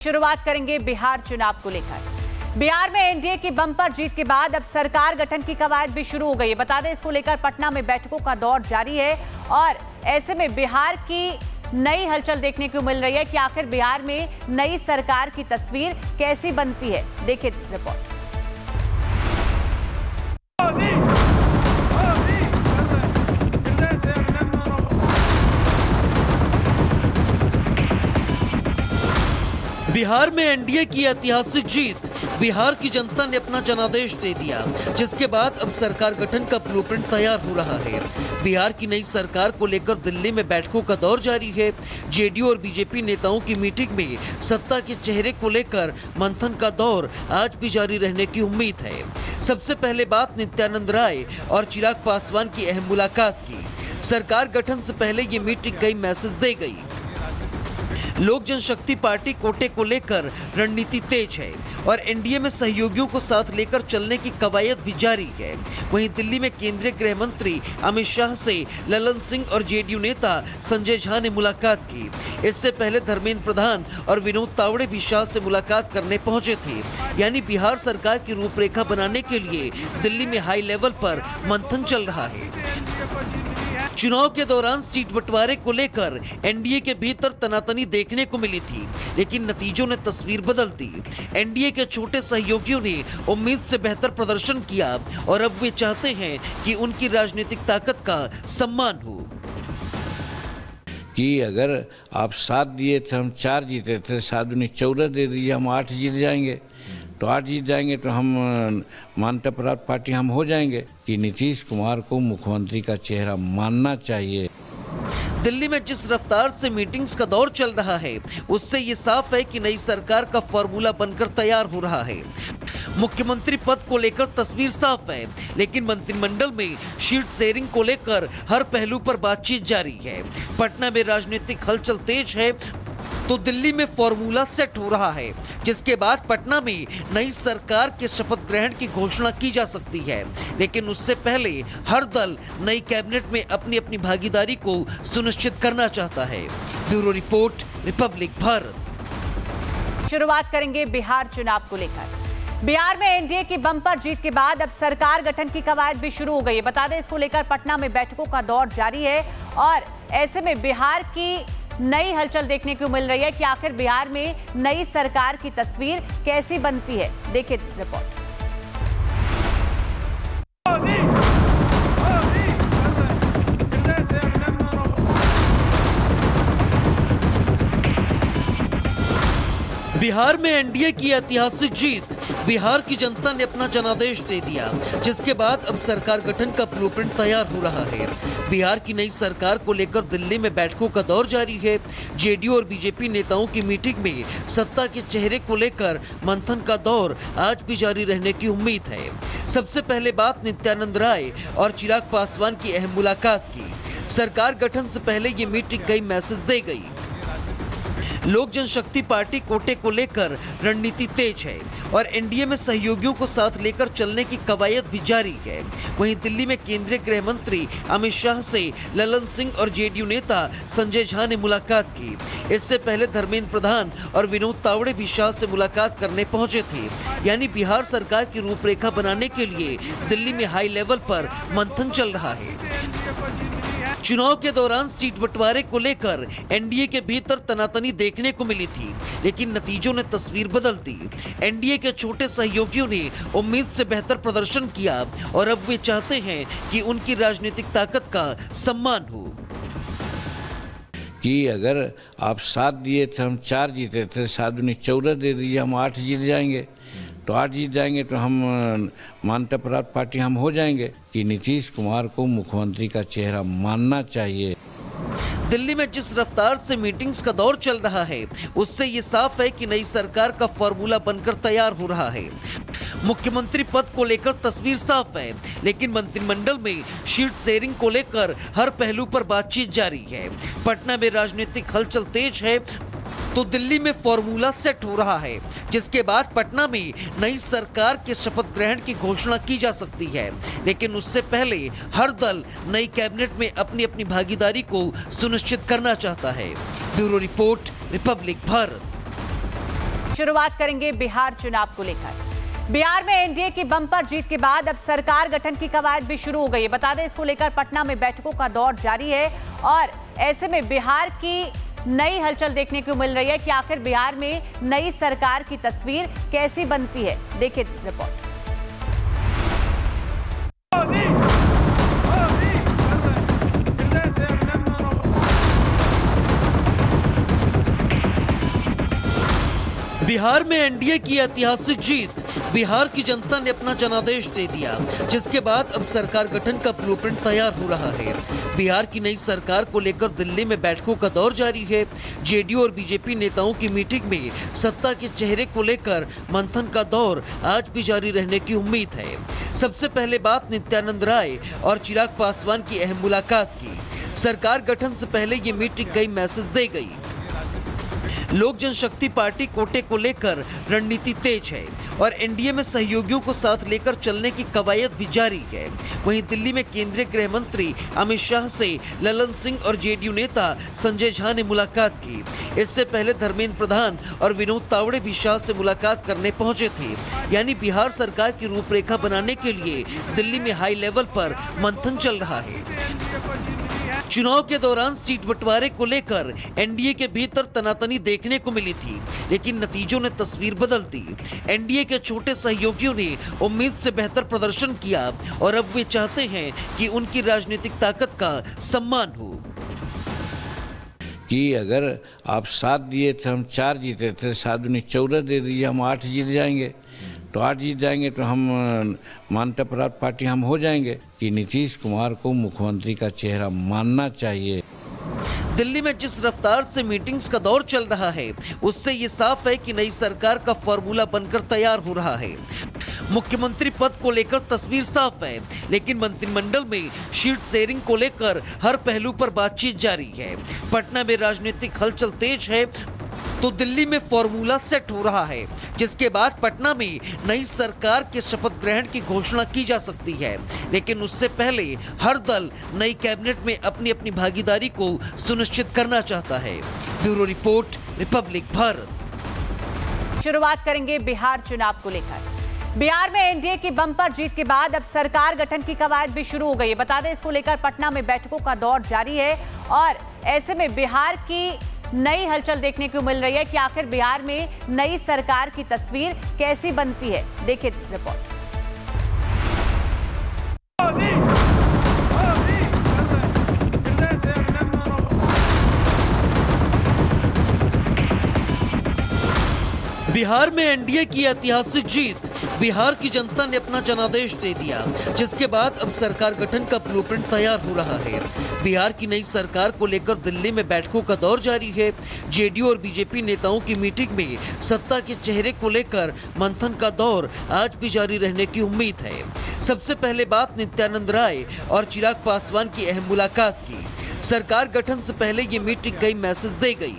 शुरुआत करेंगे बिहार चुनाव को लेकर। बिहार में एनडीए की बम्पर जीत के बाद अब सरकार गठन की कवायद भी शुरू हो गई है। बता दें, इसको लेकर पटना में बैठकों का दौर जारी है और ऐसे में बिहार की नई हलचल देखने को मिल रही है कि आखिर बिहार में नई सरकार की तस्वीर कैसी बनती है। देखिए रिपोर्ट। बिहार में एनडीए की ऐतिहासिक जीत। बिहार की जनता ने अपना जनादेश दे दिया, जिसके बाद अब सरकार गठन का ब्लूप्रिंट तैयार हो रहा है। बिहार की नई सरकार को लेकर दिल्ली में बैठकों का दौर जारी है। जेडीयू और बीजेपी नेताओं की मीटिंग में सत्ता के चेहरे को लेकर मंथन का दौर आज भी जारी रहने की उम्मीद है। सबसे पहले बात नित्यानंद राय और चिराग पासवान की अहम मुलाकात की। सरकार गठन से पहले ये मीटिंग कई मैसेज दे गई। लोक जनशक्ति पार्टी कोटे को लेकर रणनीति तेज है और एनडीए में सहयोगियों को साथ लेकर चलने की कवायद भी जारी है। वहीं दिल्ली में केंद्रीय गृह मंत्री अमित शाह से ललन सिंह और जेडीयू नेता संजय झा ने मुलाकात की। इससे पहले धर्मेंद्र प्रधान और विनोद तावड़े भी शाह से मुलाकात करने पहुंचे थे। यानी बिहार सरकार की रूपरेखा बनाने के लिए दिल्ली में हाई लेवल पर मंथन चल रहा है। चुनाव के दौरान सीट बंटवारे को लेकर एनडीए के भीतर तनातनी देखने को मिली थी, लेकिन नतीजों ने तस्वीर बदल दी। एनडीए के छोटे सहयोगियों ने उम्मीद से बेहतर प्रदर्शन किया और अब वे चाहते हैं कि उनकी राजनीतिक ताकत का सम्मान हो। कि अगर आप 7 दिए थे, हम 4 जीते थे, 7 दूनी 14 दे दीजिए, हम 8 जीत जाएंगे। तो 8 जीत जाएंगे तो हम मानता प्राप्त पार्टी हम हो जाएंगे। कि नीतीश कुमार को मुख्यमंत्री का चेहरा मानना चाहिए। दिल्ली में जिस रफ्तार से मीटिंग्स का दौर चल रहा है, उससे ये साफ है कि नई सरकार का फॉर्मूला बनकर तैयार हो रहा है। मुख्यमंत्री पद को लेकर तस्वीर साफ है, लेकिन मंत्रिमंडल में सीट शेयरिंग को लेकर हर पहलू पर बातचीत जारी है। पटना में राजनीतिक हलचल तेज है तो दिल्ली में फॉर्मूला सेट हो रहा है, जिसके बाद पटना में नई सरकार के शपथ ग्रहण की घोषणा की जा सकती है। लेकिन उससे पहले हर दल नई कैबिनेट में अपनी अपनी भागीदारी को सुनिश्चित करना चाहता है। Bureau report, Republic Bharat. शुरुआत करेंगे बिहार चुनाव को लेकर। बिहार में एनडीए की बम्पर जीत के बाद अब सरकार गठन की कवायद भी शुरू हो गई है। बता दें, इसको लेकर पटना में बैठकों का दौर जारी है और ऐसे में बिहार की नई हलचल देखने को मिल रही है कि आखिर बिहार में नई सरकार की तस्वीर कैसी बनती है। देखिए रिपोर्ट। बिहार में एनडीए की ऐतिहासिक जीत। बिहार की जनता ने अपना जनादेश दे दिया, जिसके बाद अब सरकार गठन का ब्लूप्रिंट तैयार हो रहा है। बिहार की नई सरकार को लेकर दिल्ली में बैठकों का दौर जारी है। जेडीयू और बीजेपी नेताओं की मीटिंग में सत्ता के चेहरे को लेकर मंथन का दौर आज भी जारी रहने की उम्मीद है। सबसे पहले बात नित्यानंद राय और चिराग पासवान की अहम मुलाकात की। सरकार गठन से पहले ये मीटिंग कई मैसेज दे गई। लोक जनशक्ति पार्टी कोटे को लेकर रणनीति तेज है और एनडीए में सहयोगियों को साथ लेकर चलने की कवायद भी जारी है। वहीं दिल्ली में केंद्रीय गृह मंत्री अमित शाह से ललन सिंह और जेडीयू नेता संजय झा ने मुलाकात की। इससे पहले धर्मेंद्र प्रधान और विनोद तावड़े भी शाह से मुलाकात करने पहुंचे थे। यानी बिहार सरकार की रूपरेखा बनाने के लिए दिल्ली में हाई लेवल पर मंथन चल रहा है। चुनाव के दौरान सीट बंटवारे को लेकर एनडीए के भीतर तनातनी देखने को मिली थी, लेकिन नतीजों ने तस्वीर बदल दी। एनडीए के छोटे सहयोगियों ने उम्मीद से बेहतर प्रदर्शन किया और अब वे चाहते हैं कि उनकी राजनीतिक ताकत का सम्मान हो। कि अगर आप 7 दिए थे, हम 4 जीते थे, 7 दूनी 14 दे दीजिए, हम 8 जीत जाएंगे। तो 8 जीत जाएंगे तो हम मानता प्राप्त पार्टी हम हो जाएंगे। कि नीतीश कुमार को मुख्यमंत्री का चेहरा मानना चाहिए। दिल्ली में जिस रफ्तार से मीटिंग्स का दौर चल रहा है, उससे ये साफ है कि नई सरकार का फॉर्मूला बनकर तैयार हो रहा है। मुख्यमंत्री पद को लेकर तस्वीर साफ है, लेकिन मंत्रिमंडल में सीट शेयरिंग को लेकर हर पहलू पर बातचीत जारी है। पटना में राजनीतिक हलचल तेज है तो दिल्ली में फॉर्मूला सेट हो रहा है, जिसके बाद पटना में नई सरकार के शपथ ग्रहण की घोषणा की जा सकती है। लेकिन उससे पहले हर दल नई कैबिनेट में अपनी अपनी भागीदारी को सुनिश्चित करना चाहता है। Bureau report, Republic Bharat. शुरुआत करेंगे बिहार चुनाव को लेकर। बिहार में एनडीए की बम्पर जीत के बाद अब सरकार गठन की कवायद भी शुरू हो गई है। बता दें, इसको लेकर पटना में बैठकों का दौर जारी है और ऐसे में बिहार की नई हलचल देखने को मिल रही है कि आखिर बिहार में नई सरकार की तस्वीर कैसी बनती है। देखिए रिपोर्ट। बिहार में एनडीए की ऐतिहासिक जीत, बिहार की जनता ने अपना जनादेश दे दिया, जिसके बाद अब सरकार गठन का ब्लूप्रिंट तैयार हो रहा है। बिहार की नई सरकार को लेकर दिल्ली में बैठकों का दौर जारी है। जेडीयू और बीजेपी नेताओं की मीटिंग में सत्ता के चेहरे को लेकर मंथन का दौर आज भी जारी रहने की उम्मीद है। सबसे पहले बात नित्यानंद राय और चिराग पासवान की अहम मुलाकात की। सरकार गठन से पहले ये मीटिंग कई मैसेज दे गई। लोक जनशक्ति पार्टी कोटे को लेकर रणनीति तेज है और एनडीए में सहयोगियों को साथ लेकर चलने की कवायद भी जारी है। वहीं दिल्ली में केंद्रीय गृह मंत्री अमित शाह से ललन सिंह और जेडीयू नेता संजय झा ने मुलाकात की। इससे पहले धर्मेंद्र प्रधान और विनोद तावड़े भी शाह से मुलाकात करने पहुंचे थे। यानी बिहार सरकार की रूपरेखा बनाने के लिए दिल्ली में हाई लेवल पर मंथन चल रहा है। चुनाव के दौरान सीट बंटवारे को लेकर एनडीए के भीतर तनातनी देखने को मिली थी, लेकिन नतीजों ने तस्वीर बदल दी। एनडीए के छोटे सहयोगियों ने उम्मीद से बेहतर प्रदर्शन किया और अब वे चाहते हैं कि उनकी राजनीतिक ताकत का सम्मान हो। कि अगर आप 7 दिए थे, हम 4 जीते थे, 7 दूनी 14 दे दीजिए, हम 8 जीत जाएंगे। तो 8 जीत जाएंगे तो हम मानता प्राप्त पार्टी हम हो जाएंगे। कि नीतीश कुमार को मुख्यमंत्री का चेहरा मानना चाहिए। दिल्ली में जिस रफ्तार से मीटिंग्स का दौर चल रहा है, उससे ये साफ है कि नई सरकार का फॉर्मूला बनकर तैयार हो रहा है। मुख्यमंत्री पद को लेकर तस्वीर साफ है, लेकिन मंत्रिमंडल में सीट शेयरिंग को लेकर हर पहलू पर बातचीत जारी है। पटना में राजनीतिक हलचल तेज है तो दिल्ली में फॉर्मूला सेट हो रहा है, जिसके बाद पटना में नई सरकार के शपथ ग्रहण की घोषणा की जा सकती है। लेकिन उससे पहले हर दल नई कैबिनेट में अपनी अपनी भागीदारी को सुनिश्चित करना चाहता है। Bureau report, Republic Bharat. शुरुआत करेंगे बिहार चुनाव को लेकर। बिहार में एनडीए की बम्पर जीत के बाद अब सरकार गठन की कवायद भी शुरू हो गई है। बता दें, इसको लेकर पटना में बैठकों का दौर जारी है और ऐसे में बिहार की नई हलचल देखने को मिल रही है कि आखिर बिहार में नई सरकार की तस्वीर कैसी बनती है। देखिए रिपोर्ट। बिहार में एनडीए की ऐतिहासिक जीत, बिहार की जनता ने अपना जनादेश दे दिया, जिसके बाद अब सरकार गठन का ब्लूप्रिंट तैयार हो रहा है। बिहार की नई सरकार को लेकर दिल्ली में बैठकों का दौर जारी है। जेडीयू और बीजेपी नेताओं की मीटिंग में सत्ता के चेहरे को लेकर मंथन का दौर आज भी जारी रहने की उम्मीद है। सबसे पहले बात नित्यानंद राय और चिराग पासवान की अहम मुलाकात की। सरकार गठन से पहले ये मीटिंग कई मैसेज दे गई।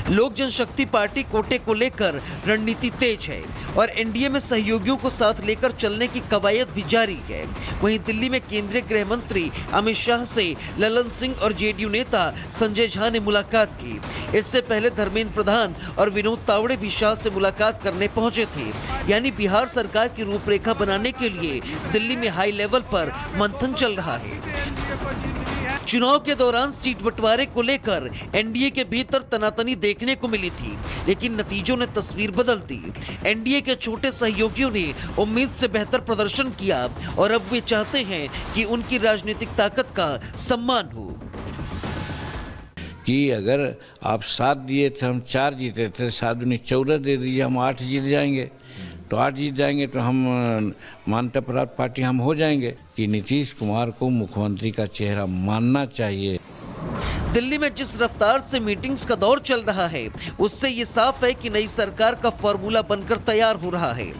लोक जनशक्ति पार्टी कोटे को लेकर रणनीति तेज है और एनडीए में सहयोगियों को साथ लेकर चलने की कवायद भी जारी है। वहीं दिल्ली में केंद्रीय गृह मंत्री अमित शाह से ललन सिंह और जेडीयू नेता संजय झा ने मुलाकात की। इससे पहले धर्मेंद्र प्रधान और विनोद तावड़े भी शाह से मुलाकात करने पहुंचे थे। यानी बिहार सरकार की रूपरेखा बनाने के लिए दिल्ली में हाई लेवल पर मंथन चल रहा है। चुनाव के दौरान सीट बंटवारे को लेकर एनडीए के भीतर तनातनी देखने को मिली थी, लेकिन नतीजों ने तस्वीर बदल दी। एनडीए के छोटे सहयोगियों ने उम्मीद से बेहतर प्रदर्शन किया और अब वे चाहते हैं कि उनकी राजनीतिक ताकत का सम्मान हो। कि अगर आप 7 दिए थे, हम 4 जीते थे, 7 दूनी 14 दे दीजिए, हम 8 जीत जाएंगे। तो 8 जीत जाएंगे तो हम मानता प्राप्त पार्टी हम हो जाएंगे। कि नीतीश कुमार को मुख्यमंत्री का चेहरा मानना चाहिए। दिल्ली में जिस रफ्तार से मीटिंग्स का दौर चल रहा है, उससे ये साफ है कि नई सरकार का फॉर्मूला बनकर तैयार हो रहा है।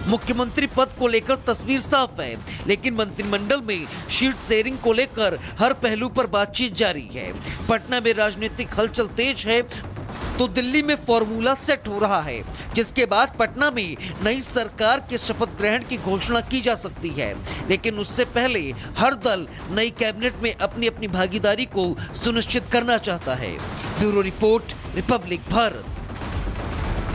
मुख्यमंत्री पद को लेकर तस्वीर साफ है, लेकिन मंत्रिमंडल में सीट शेयरिंग को लेकर हर पहलू पर बातचीत जारी है। पटना में राजनीतिक हलचल तेज है तो दिल्ली में फॉर्मूला सेट हो रहा है, जिसके बाद पटना में नई सरकार के शपथ ग्रहण की घोषणा की जा सकती है। लेकिन उससे पहले हर दल नई कैबिनेट में अपनी अपनी भागीदारी को सुनिश्चित करना चाहता है। Bureau report, Republic Bharat.